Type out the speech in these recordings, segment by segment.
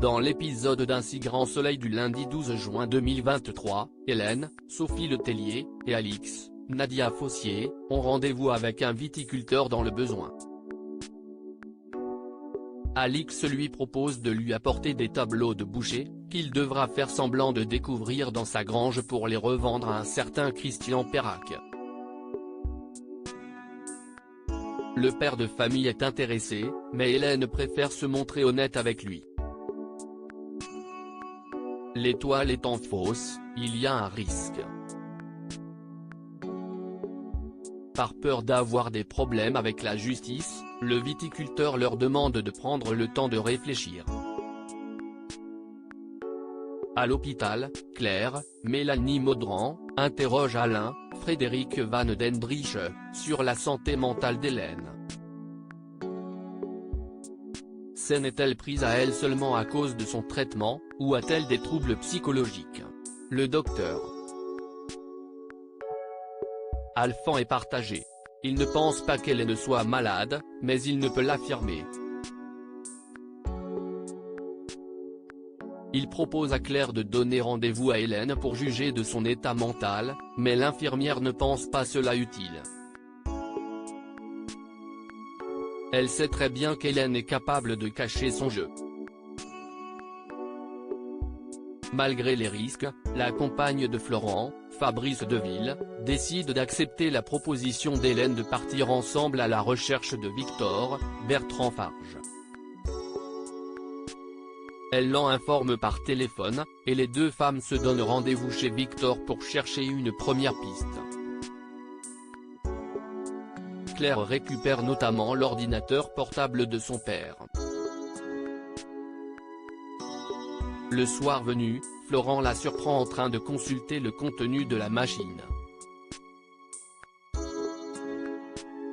Dans l'épisode d'Un si grand soleil du lundi 12 juin 2023, Hélène, Sophie Letellier, et Alix, Nadia Fossier, ont rendez-vous avec un viticulteur dans le besoin. Alix lui propose de lui apporter des tableaux de boucher, qu'il devra faire semblant de découvrir dans sa grange pour les revendre à un certain Christian Perrac. Le père de famille est intéressé, mais Hélène préfère se montrer honnête avec lui. L'étoile étant fausse, il y a un risque. Par peur d'avoir des problèmes avec la justice, le viticulteur leur demande de prendre le temps de réfléchir. À l'hôpital, Claire, Mélanie Maudran, interroge Alain, Frédéric Van Dendrich, sur la santé mentale d'Hélène. S'en est-elle prise à elle seulement à cause de son traitement, ou a-t-elle des troubles psychologiques? Le docteur Alphand est partagé. Il ne pense pas qu'elle ne soit malade, mais il ne peut l'affirmer. Il propose à Claire de donner rendez-vous à Hélène pour juger de son état mental, mais l'infirmière ne pense pas cela utile. Elle sait très bien qu'Hélène est capable de cacher son jeu. Malgré les risques, la compagne de Florent, Fabrice Deville, décide d'accepter la proposition d'Hélène de partir ensemble à la recherche de Victor, Bertrand Farge. Elle l'en informe par téléphone, et les deux femmes se donnent rendez-vous chez Victor pour chercher une première piste. Claire récupère notamment l'ordinateur portable de son père. Le soir venu, Florent la surprend en train de consulter le contenu de la machine.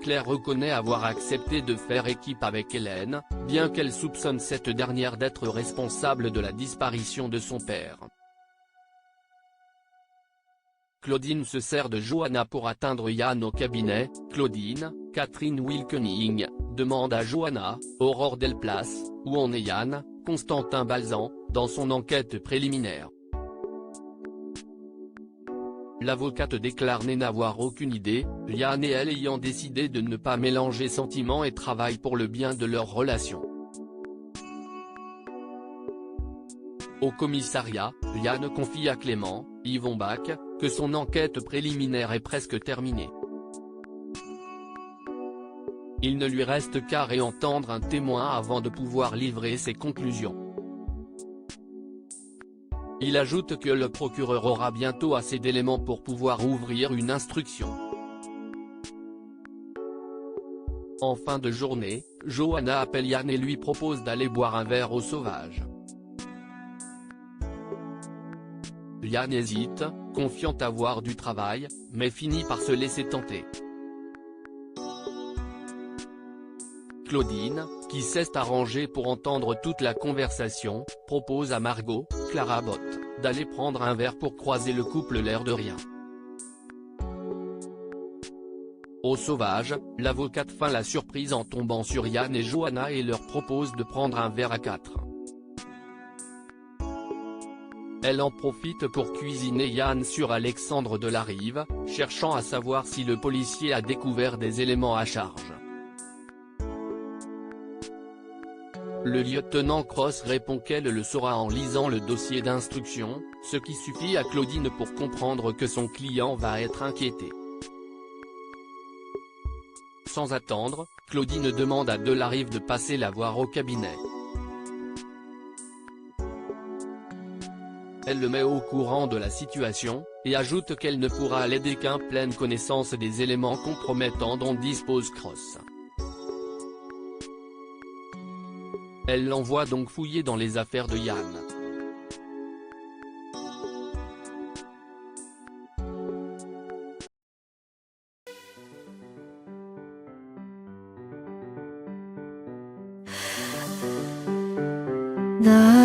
Claire reconnaît avoir accepté de faire équipe avec Hélène, bien qu'elle soupçonne cette dernière d'être responsable de la disparition de son père. Claudine se sert de Johanna pour atteindre Yann au cabinet. Claudine, Catherine Wilkening, demande à Johanna, Aurore Delplace, où en est Yann, Constantin Balzan, dans son enquête préliminaire. L'avocate déclare n'avoir aucune idée, Yann et elle ayant décidé de ne pas mélanger sentiments et travail pour le bien de leur relation. Au commissariat, Yann confie à Clément, Yvon Bach, que son enquête préliminaire est presque terminée. Il ne lui reste qu'à réentendre un témoin avant de pouvoir livrer ses conclusions. Il ajoute que le procureur aura bientôt assez d'éléments pour pouvoir ouvrir une instruction. En fin de journée, Johanna appelle Yann et lui propose d'aller boire un verre au Sauvage. Yann hésite, confiant avoir du travail, mais finit par se laisser tenter. Claudine, qui sait s'arranger pour entendre toute la conversation, propose à Margot, Clara Botte, d'aller prendre un verre pour croiser le couple l'air de rien. Au Sauvage, l'avocate feint la surprise en tombant sur Yann et Johanna et leur propose de prendre un verre à quatre. Elle en profite pour cuisiner Yann sur Alexandre Delarive, cherchant à savoir si le policier a découvert des éléments à charge. Le lieutenant Cross répond qu'elle le saura en lisant le dossier d'instruction, ce qui suffit à Claudine pour comprendre que son client va être inquiété. Sans attendre, Claudine demande à Delarive de passer la voir au cabinet. Elle le met au courant de la situation, et ajoute qu'elle ne pourra l'aider qu'en pleine connaissance des éléments compromettants dont dispose Cross. Elle l'envoie donc fouiller dans les affaires de Yann. 나